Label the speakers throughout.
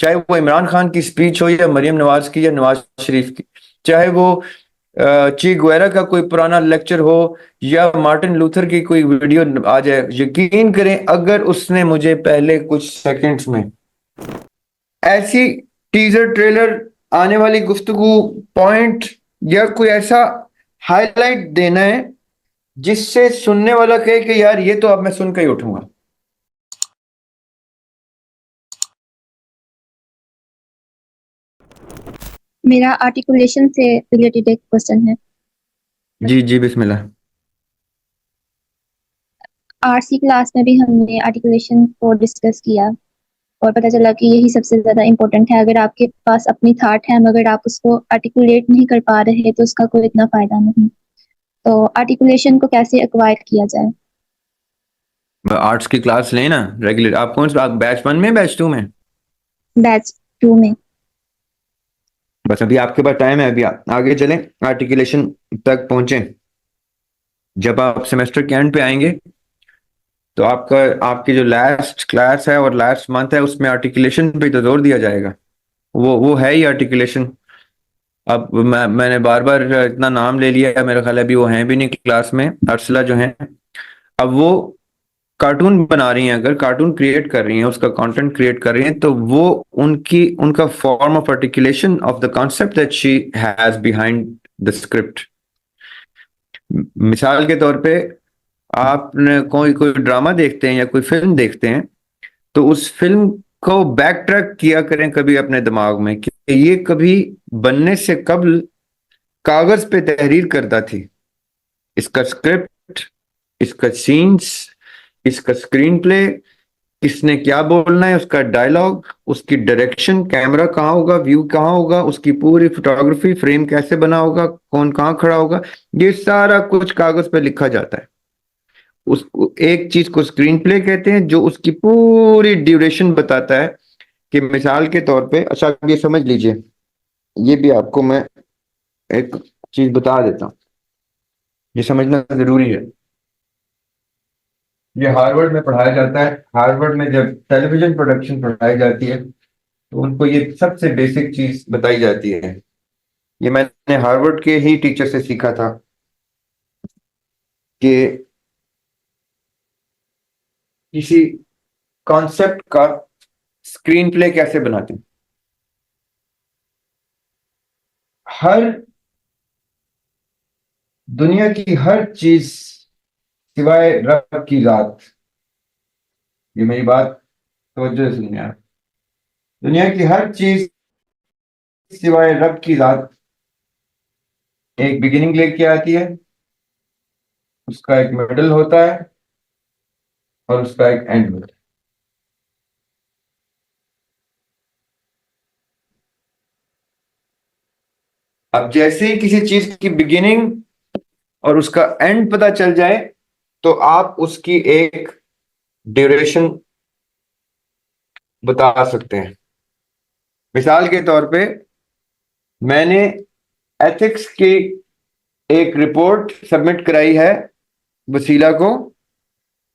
Speaker 1: चाहे वो इमरान खान की स्पीच हो या मरियम नवाज की या नवाज शरीफ की, चाहे वो ची गुएरा का कोई पुराना लेक्चर हो या मार्टिन लूथर की कोई वीडियो आ जाए, यकीन करें अगर उसने मुझे पहले कुछ सेकंड्स में ऐसी टीजर ट्रेलर आने वाली गुफ्तगू पॉइंट या कोई ऐसा हाईलाइट देना है जिससे सुनने वाला कहे कि यार ये तो अब मैं सुन के ही उठूंगा।
Speaker 2: मेरा आर्टिकुलेशन से रिलेटेड एक क्वेश्चन है।
Speaker 1: जी जी बिस्मिल्लाह।
Speaker 2: आरसी क्लास में भी हमने आर्टिकुलेशन को डिस्कस किया और पता चला कि यही सबसे ज्यादा इम्पोर्टेंट है। अगर आपके पास अपनी थॉट है मगर आप उसको आर्टिकुलेट नहीं कर पा रहे तो उसका कोई इतना फायदा नहीं। तो आर्टिकुलेशन को कैसे एक्वायर किया जाए?
Speaker 1: आर्ट्स की क्लास लें ना रेगुलर। आप कौन सा, आप बैच 1 में बैच 2 में?
Speaker 2: बैच 2 में।
Speaker 1: बस अभी आपके पास टाइम है, अभी आगे चलें, आर्टिकुलेशन तक पहुंचे। जब आप सेमेस्टर के एंड पे आएंगे तो आपका आपकी जो लास्ट क्लास है और लास्ट मंथ है उसमें आर्टिकुलेशन पे तो जोर दिया जाएगा। वो है ही आर्टिकुलेशन। अब मैंने बार बार इतना नाम ले लिया है, मेरा ख्याल है अभी वो हैं भी नहीं क्लास में, अरसला जो है। अब वो कार्टून बना रही हैं, अगर कार्टून क्रिएट कर रही हैं, उसका कंटेंट क्रिएट कर रही हैं, तो वो उनकी उनका form of articulation of the concept that she has behind the script. मिसाल के तौर पे आपने कोई कोई ड्रामा देखते हैं या कोई फिल्म देखते हैं तो उस फिल्म को बैक ट्रैक किया करें कभी अपने दिमाग में कि ये कभी बनने से कबल कागज पे तहरीर करता थी। इसका स्क्रिप्ट, इसका सीन्स, इसका स्क्रीन प्ले, किसने क्या बोलना है, उसका डायलॉग, उसकी डायरेक्शन, कैमरा कहाँ होगा, व्यू कहाँ होगा, उसकी पूरी फोटोग्राफी, फ्रेम कैसे बना होगा, कौन कहाँ खड़ा होगा, ये सारा कुछ कागज पे लिखा जाता है। उस एक चीज को स्क्रीन प्ले कहते हैं जो उसकी पूरी ड्यूरेशन बताता है। कि मिसाल के तौर पे, अच्छा ये समझ लीजिए, ये भी आपको मैं एक चीज बता देता हूँ, ये समझना जरूरी है। ये हार्वर्ड में पढ़ाया जाता है। हार्वर्ड में जब टेलीविजन प्रोडक्शन पढ़ाई जाती है तो उनको ये सबसे बेसिक चीज बताई जाती है। ये मैंने हार्वर्ड के ही टीचर से सीखा था कि किसी कॉन्सेप्ट का स्क्रीन प्ले कैसे बनाते हैं। हर दुनिया की हर चीज सिवाय रब की जात, ये मेरी बात तवज्जो से सुनिए आप। दुनिया की हर चीज सिवाय रब की जात एक बिगिनिंग लेके आती है, उसका एक मिडल होता है और उसका एक एंड होता है। अब जैसे ही किसी चीज की बिगिनिंग और उसका एंड पता चल जाए तो आप उसकी एक ड्यूरेशन बता सकते हैं। मिसाल के तौर पे मैंने एथिक्स की एक रिपोर्ट सबमिट कराई है वसीला को।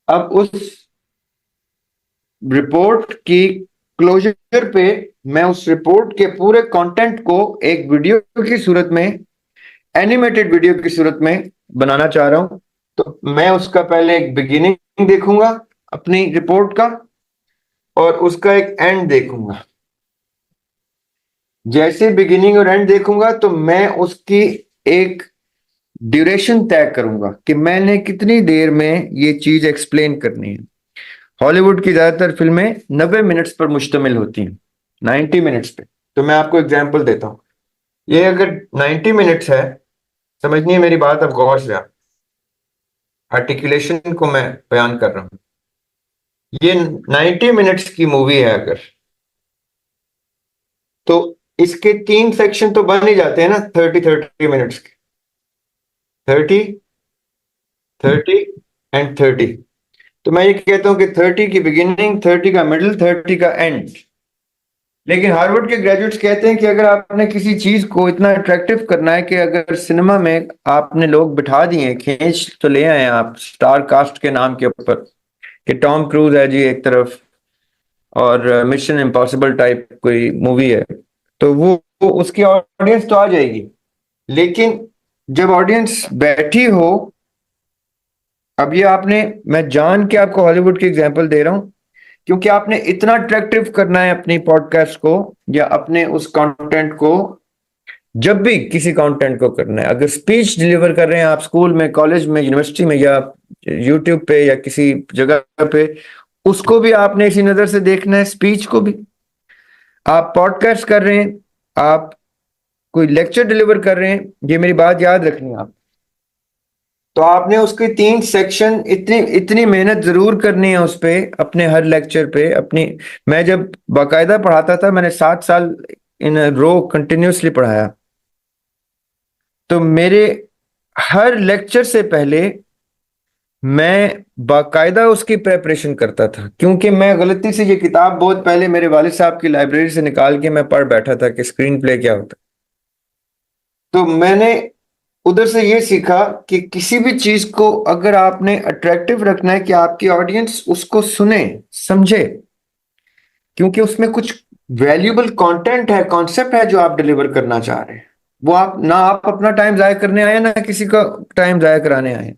Speaker 1: अब उस रिपोर्ट की क्लोजर पे मैं उस रिपोर्ट के पूरे कंटेंट को एक वीडियो की सूरत में, एनिमेटेड वीडियो की सूरत में बनाना चाह रहा हूं। तो मैं उसका पहले एक बिगिनिंग देखूंगा अपनी रिपोर्ट का और उसका एक एंड देखूंगा। जैसे बिगिनिंग और एंड देखूंगा तो मैं उसकी एक ड्यूरेशन तय करूंगा कि मैंने कितनी देर में ये चीज एक्सप्लेन करनी है। हॉलीवुड की ज्यादातर फिल्में 90 मिनट्स पर मुश्तमिल होती हैं, 90 मिनट्स पे। तो मैं आपको एग्जांपल देता हूं। ये अगर 90 मिनट्स है, समझनी है मेरी बात, अब गौर से आप, आर्टिकुलेशन को मैं बयान कर रहा हूं। ये 90 मिनट्स की मूवी है अगर, तो इसके 3 सेक्शन तो बन ही जाते हैं ना, 30 30 मिनट्स के। 30, 30 एंड 30। तो मैं ये कहता हूं कि 30 की बिगिनिंग, 30 का मिडिल, 30 का एंड। लेकिन हार्वर्ड के ग्रेजुएट्स कहते हैं कि अगर आपने किसी चीज को इतना अट्रैक्टिव करना है कि अगर सिनेमा में आपने लोग बिठा दिए, खींच तो ले आए आप स्टार कास्ट के नाम के ऊपर कि टॉम क्रूज है जी एक तरफ, और मिशन इम्पॉसिबल टाइप कोई मूवी है, तो वो उसकी ऑडियंस तो आ जाएगी। लेकिन जब ऑडियंस बैठी हो, अब ये आपने, मैं जान के आपको हॉलीवुड की एग्जांपल दे रहा हूं, क्योंकि आपने इतना अट्रैक्टिव करना है अपनी पॉडकास्ट को या अपने उस कंटेंट को। जब भी किसी कंटेंट को करना है, अगर स्पीच डिलीवर कर रहे हैं आप स्कूल में, कॉलेज में, यूनिवर्सिटी में, या यूट्यूब पे या किसी जगह पे, उसको भी आपने इसी नजर से देखना है, स्पीच को भी। आप पॉडकास्ट कर रहे हैं, आप कोई लेक्चर डिलीवर कर रहे हैं, ये मेरी बात याद रखनी है आप। तो आपने उसके 3 सेक्शन, इतनी इतनी मेहनत जरूर करनी है उस पे, अपने हर लेक्चर पे अपनी। मैं जब बाकायदा पढ़ाता था, मैंने 7 साल इन रो कंटिन्यूसली पढ़ाया, तो मेरे हर लेक्चर से पहले मैं बाकायदा उसकी प्रेपरेशन करता था, क्योंकि मैं गलती से ये किताब बहुत पहले मेरे वालिद साहब की लाइब्रेरी से निकाल के मैं पढ़ बैठा था कि स्क्रीन प्ले क्या होता। तो मैंने उधर से ये सीखा कि किसी भी चीज को अगर आपने अट्रैक्टिव रखना है कि आपकी ऑडियंस उसको सुने, समझे, क्योंकि उसमें कुछ वैल्यूबल कंटेंट है, कॉन्सेप्ट है जो आप डिलीवर करना चाह रहे हैं। वो आप अपना टाइम जाया करने आए, ना किसी का टाइम जाया कराने आए।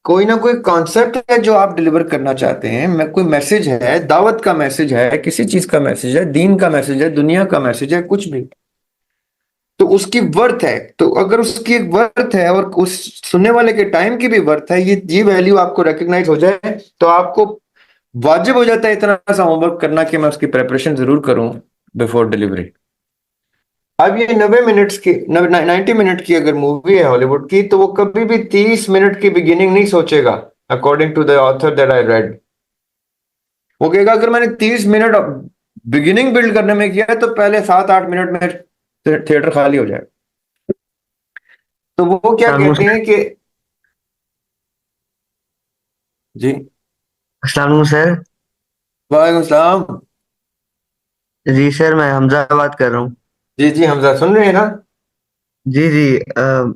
Speaker 1: कोई ना कोई कॉन्सेप्ट है जो आप डिलीवर करना चाहते हैं, मैं कोई मैसेज है, दावत का मैसेज है, किसी चीज का मैसेज है, दीन का मैसेज है, दुनिया का मैसेज है, कुछ भी। तो उसकी वर्थ है। तो अगर उसकी एक वर्थ है और उस सुनने वाले के टाइम की भी वर्थ है, ये वैल्यू आपको रिकग्नाइज हो जाए, तो आपको वाजिब हो जाता है इतना सा होमवर्क करना कि मैं उसकी प्रेपरेशन जरूर करूं बिफोर डिलीवरी। अब ये 90 मिनट्स की, 90 मिनट की अगर मूवी है हॉलीवुड की, तो वो कभी भी 30 मिनट की बिगिनिंग नहीं सोचेगा। According to the author that I read, वो कहेगा अगर मैंने 30 मिनट बिगिनिंग बिल्ड करने में किया है, तो पहले 7-8 मिनट में थिएटर खाली हो जाए। तो वो क्या
Speaker 3: अस्सलाम
Speaker 1: कहते हैं कि, जी,
Speaker 3: वालेकुम सर।
Speaker 1: वालेकुम सलाम।
Speaker 3: जी सर, मैं हमजा बात कर रहा हूँ।
Speaker 1: जी जी, हमजा सुन रहे हैं ना?
Speaker 3: जी जी।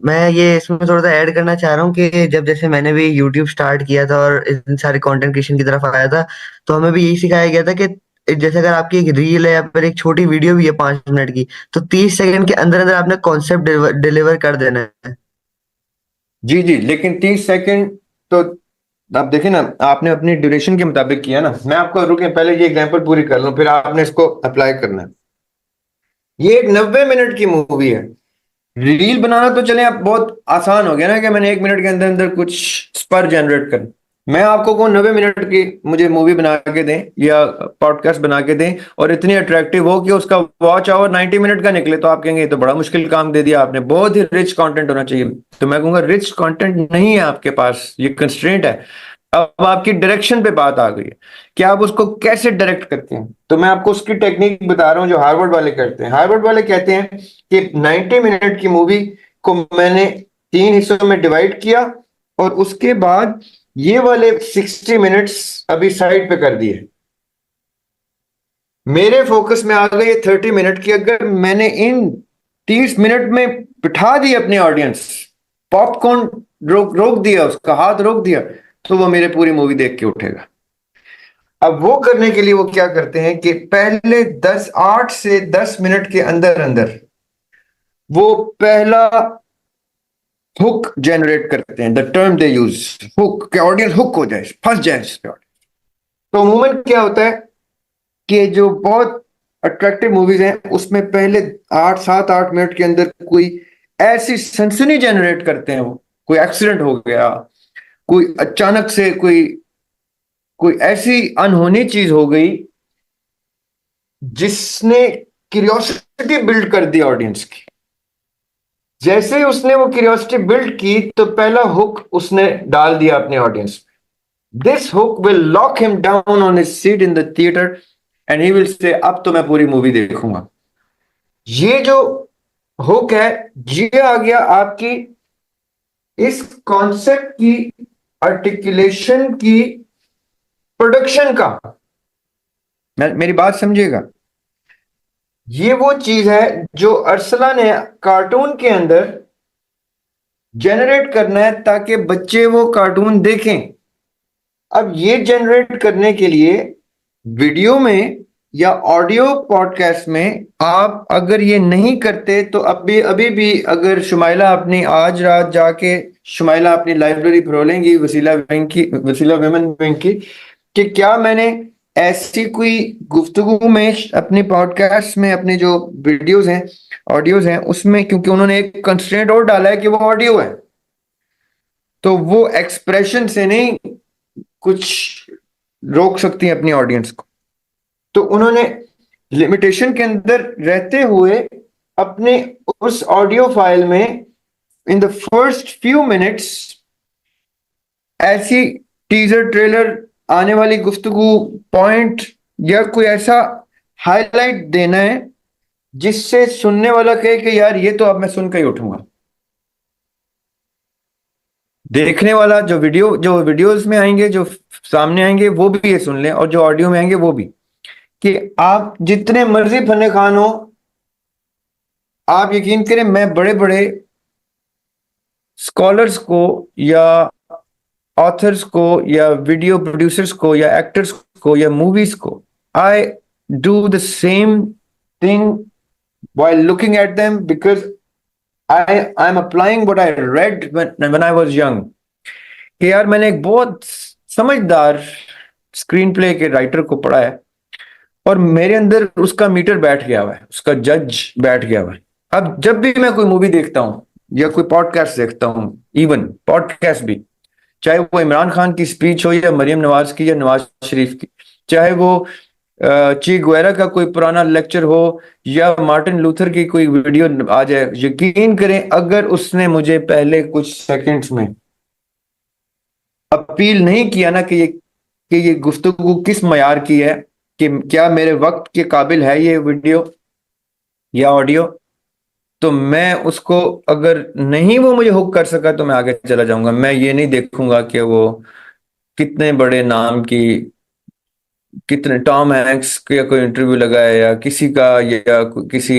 Speaker 3: मैं ये इसमें थोड़ा सा ऐड करना चाह रहा हूँ कि जब जैसे मैंने भी यूट्यूब स्टार्ट किया था और इन सारे कंटेंट क्रिएशन की तरफ आया था, तो हमें भी यही सिखाया गया था कि जैसे अगर आपकी एक रील है या फिर एक छोटी वीडियो भी है 5 मिनट की, तो 30 सेकंड के अंदर अंदर आपने कॉन्सेप्ट डिलीवर कर देना है।
Speaker 1: जी जी, लेकिन 30 सेकंड तो आप देखें ना, आपने अपनी ड्यूरेशन के मुताबिक किया ना। मैं आपको रुके पहले ये एग्जांपल पूरी कर लूं, फिर आपने इसको अप्लाई करना है। ये एक 90 मिनट की मूवी है। रील बनाना तो चले अब बहुत आसान हो गया ना, कि मैंने 1 मिनट के अंदर अंदर कुछ स्पर जनरेट कर। मैं आपको कहूँ 90 मिनट की मुझे मूवी बना के दें या पॉडकास्ट बना के दें, और इतनी अट्रैक्टिव हो कि उसका वॉच आवर 90 मिनट का निकले, तो आप कहेंगे ये तो बड़ा मुश्किल काम दे दिया आपने, बहुत ही रिच कंटेंट होना चाहिए। तो मैं कहूंगा रिच कंटेंट नहीं है आपके पास, ये कंस्ट्रेंट है। अब आपकी डायरेक्शन पे बात आ गई है कि आप उसको कैसे डायरेक्ट करते हैं। तो मैं आपको उसकी टेक्निक बता रहा हूं जो हार्वर्ड वाले करते हैं। हार्वर्ड वाले कहते हैं कि 90 मिनट की मूवी को मैंने 3 हिस्सों में डिवाइड किया, और उसके बाद ये वाले 60 मिनट्स अभी साइड पे कर दिए। मेरे फोकस में आ गई ये 30 मिनट की। अगर मैंने इन 30 मिनट में बिठा दी अपनी ऑडियंस, पॉपकॉर्न रोक रोक दिया, उसका हाथ रोक दिया, तो वो मेरे पूरी मूवी देख के उठेगा। अब वो करने के लिए वो क्या करते हैं कि पहले 8 से 10 मिनट के अंदर अंदर वो पहला हुक जनरेट करते हैं। The term they use, hook, के ऑडियंस हुक हो जाए, फंस जाए इस पे। तो अमूमन क्या होता है कि जो बहुत अट्रैक्टिव मूवीज हैं, उसमें पहले 8, 7, 8 मिनट के अंदर कोई ऐसी सनसनी जनरेट करते हैं। वो कोई एक्सीडेंट हो गया, कोई अचानक से कोई कोई ऐसी अनहोनी चीज हो गई जिसने क्यूरियोसिटी बिल्ड कर दी ऑडियंस की। जैसे ही उसने वो क्यूरियोसिटी बिल्ड की, तो पहला हुक उसने डाल दिया अपने ऑडियंस में। This hook will lock him down on his seat in the theatre, and he will say अब तो मैं पूरी मूवी देखूंगा। ये जो हुक है, ये आ गया आपकी इस कॉन्सेप्ट की आर्टिकुलेशन की प्रोडक्शन का। मेरी बात समझिएगा। ये वो चीज है जो अरसला ने कार्टून के अंदर जनरेट करना है ताकि बच्चे वो कार्टून देखें। अब ये जनरेट करने के लिए वीडियो में या ऑडियो पॉडकास्ट में आप अगर ये नहीं करते तो अभी अभी भी अगर शुमाइला अपनी आज रात जाके शुमाइला अपनी लाइब्रेरी फरोलेंगी वसीला विंग की, वसीला विमेन विंग की, कि क्या मैंने ऐसी कोई गुफ्तगू में अपने पॉडकास्ट में अपने जो वीडियोस हैं ऑडियोज हैं उसमें, क्योंकि उन्होंने एक कंस्ट्रेंट और डाला है कि वो ऑडियो है, तो वो एक्सप्रेशन से नहीं कुछ रोक सकती है अपनी ऑडियंस को। तो उन्होंने लिमिटेशन के अंदर रहते हुए अपने उस ऑडियो फाइल में इन द फर्स्ट फ्यू मिनट्स ऐसी टीजर ट्रेलर आने वाली गुफ्तगू पॉइंट या कोई ऐसा हाईलाइट देना है जिससे सुनने वाला कहे कि यार ये तो अब मैं सुन के ही उठूंगा। देखने वाला जो वीडियोस में आएंगे, जो सामने आएंगे, वो भी ये सुन लें, और जो ऑडियो में आएंगे वो भी, कि आप जितने मर्जी फन्ने खान हो, आप यकीन करें मैं बड़े बड़े स्कॉलर्स को या ऑथर्स को या वीडियो प्रोड्यूसर्स को या एक्टर्स को या मूवीज को, I do the same thing while looking at them because I'm applying what I read when I was young। कि यार मैंने एक बहुत समझदार स्क्रीन प्ले के राइटर को पढ़ा है और मेरे अंदर उसका मीटर बैठ गया हुआ है, उसका जज बैठ गया हुआ है। अब जब भी मैं कोई मूवी देखता हूं या कोई पॉडकास्ट देखता हूं, इवन पॉडकास्ट भी, चाहे वो इमरान खान की स्पीच हो या मरियम नवाज की या नवाज शरीफ की, चाहे वो ची गुएरा का कोई पुराना लेक्चर हो या मार्टिन लूथर की कोई वीडियो आ जाए, यकीन करें अगर उसने मुझे पहले कुछ सेकंड्स में अपील नहीं किया ना कि ये गुफ्तगू किस मयार की है, कि क्या मेरे वक्त के काबिल है ये वीडियो या ऑडियो, तो मैं उसको, अगर नहीं वो मुझे हुक कर सका तो मैं आगे चला जाऊंगा। मैं ये नहीं देखूंगा कि वो कितने बड़े नाम की, कितने टॉम हैंक्स का कोई इंटरव्यू लगाया या किसी का, या किसी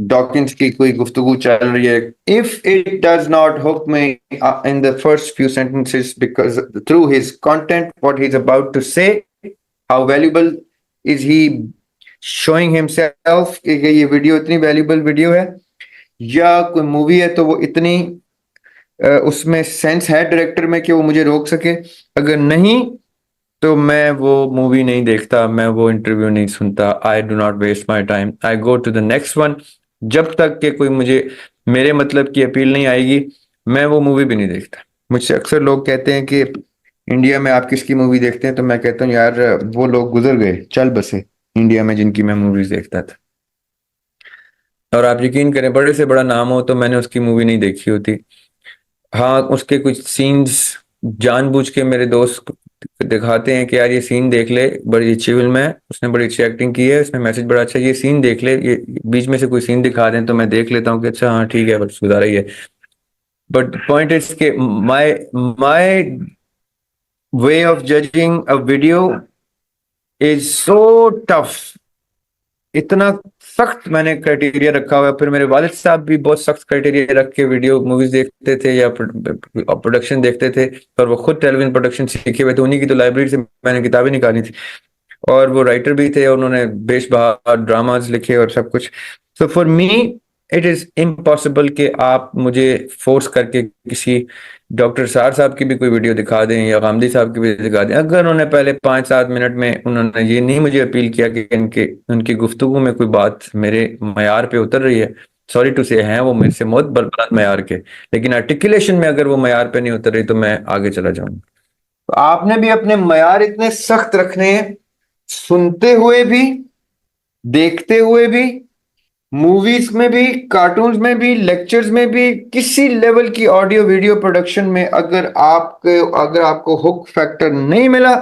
Speaker 1: डॉकिंस की कोई गुफ्तगू चल रही है। If it does not hook me in the first few sentences because through his content what he is about to say, how valuable is he showing himself, कि ये वीडियो इतनी वैल्यूबल वीडियो है, या कोई मूवी है तो वो इतनी उसमें सेंस है डायरेक्टर में कि वो मुझे रोक सके, अगर नहीं तो मैं वो मूवी नहीं देखता, मैं वो इंटरव्यू नहीं सुनता। I do not waste my time, I go to the next one. जब तक कि कोई मुझे मेरे मतलब की अपील नहीं आएगी मैं वो मूवी भी नहीं देखता। मुझसे अक्सर लोग कहते हैं कि इंडिया में आप किसकी मूवी देखते हैं, तो मैं कहता हूँ यार वो लोग गुजर गए, चल बसे इंडिया में जिनकी मैं मूवीज देखता था। और आप यकीन करें बड़े से बड़ा नाम हो तो मैंने उसकी मूवी नहीं देखी होती। हाँ, उसके कुछ सीन्स जानबूझ के मेरे दोस्त दिखाते हैं कि यार ये सीन देख ले, बड़ी अच्छी फिल्म है, उसने बड़ी अच्छी एक्टिंग की है, इसमें मैसेज बड़ा अच्छा है, ये सीन देख ले, ये बीच में से कोई सीन दिखा दें तो मैं देख लेता हूँ कि अच्छा हाँ ठीक है, बट सुधारा ही है। बट पॉइंट इज के my my way of judging a video is so tough. इतना सख्त मैंने क्राइटेरिया रखा हुआ है। फिर मेरे वालिद साहब भी बहुत सख्त क्राइटेरिया रख के वीडियो मूवीज देखते थे या प्रोडक्शन देखते थे, पर वो खुद टेलीविजन प्रोडक्शन सीखे हुए थे, उन्हीं की तो लाइब्रेरी से मैंने किताबें निकाली थी, और वो राइटर भी थे और उन्होंने बेशबहा ड्रामाज लिखे और सब कुछ। So for me it is impossible कि आप मुझे फोर्स करके किसी डॉक्टर सार साहब की भी कोई वीडियो दिखा दें या गामदी साहब की भी दिखा दें, अगर उन्होंने पहले 5-7 मिनट में उन्होंने ये नहीं मुझे अपील किया कि इनके उनकी गुफ्तगू में कोई बात मेरे मयार पे उतर रही है। सॉरी टू से हैं वो मेरे से बहुत बुलंद मयार के, लेकिन आर्टिकुलेशन में अगर वो मयार पे नहीं उतर रही तो मैं आगे चला जाऊंगा। तो आपने भी अपने मयार इतने सख्त रखने हैं, सुनते हुए भी, देखते हुए भी, मूवीज में भी, कार्टून्स में भी, लेक्चर्स में भी, किसी लेवल की ऑडियो वीडियो प्रोडक्शन में अगर आपको हुक फैक्टर नहीं मिला,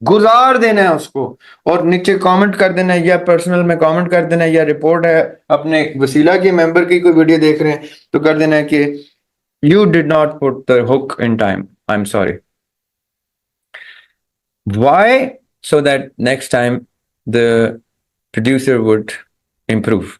Speaker 1: गुजार देना है उसको और नीचे कमेंट कर देना है, या पर्सनल में कमेंट कर देना है, या रिपोर्ट है अपने वसीला के मेंबर की कोई वीडियो देख रहे हैं तो कर देना है कि you did not put the hook in time, I am sorry. Why? So that next time the producer would improve.